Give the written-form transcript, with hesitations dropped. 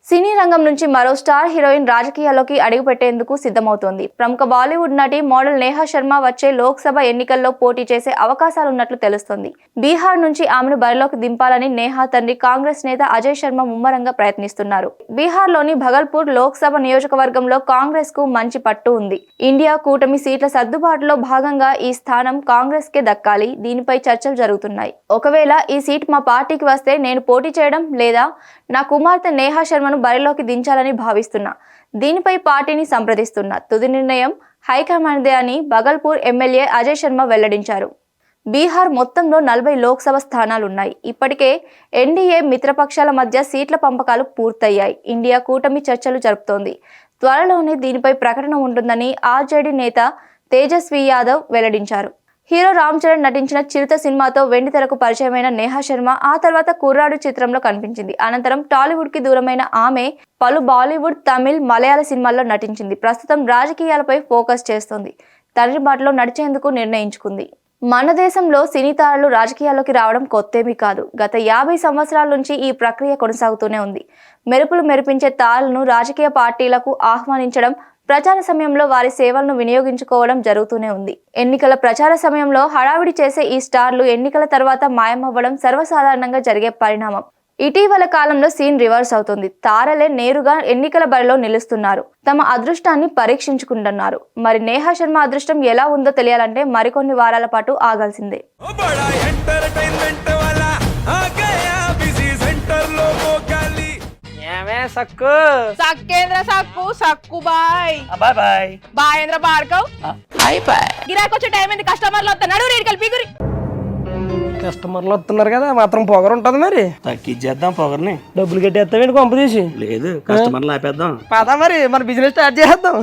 సినీ రంగం నుంచి మరో స్టార్ హీరోయిన్ రాజకీయాల్లోకి అడుగుపెట్టేందుకు సిద్ధమవుతోంది. ప్రముఖ బాలీవుడ్ నటి మోడల్ నేహా శర్మ వచ్చే లోక్సభ ఎన్నికల్లో పోటీ చేసే అవకాశాలున్నట్లు తెలుస్తోంది. బీహార్ నుంచి ఆమెను బరిలోకి దింపాలని నేహా తండ్రి కాంగ్రెస్ నేత అజయ్ శర్మ ముమ్మరంగా ప్రయత్నిస్తున్నారు. బీహార్లోని భగల్పూర్ లోక్సభ నియోజకవర్గంలో కాంగ్రెస్ కు మంచి పట్టు ఉంది. ఇండియా కూటమి సీట్ల సర్దుబాటులో భాగంగా ఈ స్థానం కాంగ్రెస్ కే దక్కాలి. దీనిపై చర్చలు జరుగుతున్నాయి. ఒకవేళ ఈ సీట్ మా పార్టీకి వస్తే నేను పోటీ చేయడం లేదా నా కుమార్తె నేహా శర్మను బరిలోకి దించాలని భావిస్తున్నా. దీనిపై పార్టీని సంప్రదిస్తున్నా. తుది నిర్ణయం హైకమాండ్దే అని భగల్పూర్ ఎమ్మెల్యే అజయ్ శర్మ వెల్లడించారు. బీహార్ మొత్తంలో 40 లోక్సభ స్థానాలున్నాయి. ఇప్పటికే ఎన్డీఏ మిత్రపక్షాల మధ్య సీట్ల పంపకాలు పూర్తయ్యాయి. ఇండియా కూటమి చర్చలు జరుపుతోంది. త్వరలోనే దీనిపై ప్రకటన ఉంటుందని ఆర్జేడీ నేత తేజస్వి యాదవ్ వెల్లడించారు. హీరో రామ్ చరణ్ నటించిన చిరుత సినిమాతో వెండితెరకు పరిచయమైన నేహా శర్మ ఆ తర్వాత కుర్రాడు చిత్రంలో కనిపించింది. అనంతరం టాలీవుడ్ కి దూరమైన ఆమె పలు బాలీవుడ్, తమిళ్, మలయాళ సినిమాల్లో నటించింది. ప్రస్తుతం రాజకీయాలపై ఫోకస్ చేస్తోంది. తండ్రి బాటలో నడిచేందుకు నిర్ణయించుకుంది. మన దేశంలో సినీ తారలు రాజకీయాల్లోకి రావడం కొత్తేమీ కాదు. గత 50 సంవత్సరాల నుంచి ఈ ప్రక్రియ కొనసాగుతూనే ఉంది. మెరుపులు మెరిపించే తారలను రాజకీయ పార్టీలకు ఆహ్వానించడం, ప్రచార సమయంలో వారి సేవలను వినియోగించుకోవడం జరుగుతూనే ఉంది. ఎన్నికల ప్రచార సమయంలో హడావిడి చేసే ఈ స్టార్లు ఎన్నికల తర్వాత మాయమవ్వడం సర్వసాధారణంగా జరిగే పరిణామం. ఇటీవల కాలంలో సీన్ రివర్స్ అవుతుంది. తారలే నేరుగా ఎన్నికల బరిలో నిలుస్తున్నారు. తమ అదృష్టాన్ని పరీక్షించుకుంటున్నారు. మరి నేహా శర్మ అదృష్టం ఎలా ఉందో తెలియాలంటే మరికొన్ని వారాల పాటు ఆగాల్సిందే. సక్కు సక్కేంద్ర సక్కు సక్కు బాయ్ బాయ్ బాయ్ బాయేంద్ర భార్గవ్ బాయ్ బాయ్. గిరాకి వచ్చే టైం ఏంది? కస్టమర్లు వస్తున్నాడు. రేడికల్ పీగురి కస్టమర్లు వస్తున్నారు కదా, మాత్రం పొగరు ఉంటది. మరి తగ్గించేద్దాం పొగర్ని. డబ్బులు కట్టేస్తావేంటి కొంప తీసి? లేదు, కస్టమర్లు ఆపేద్దాం. పదా మరి మన బిజినెస్ స్టార్ట్ చేద్దాం.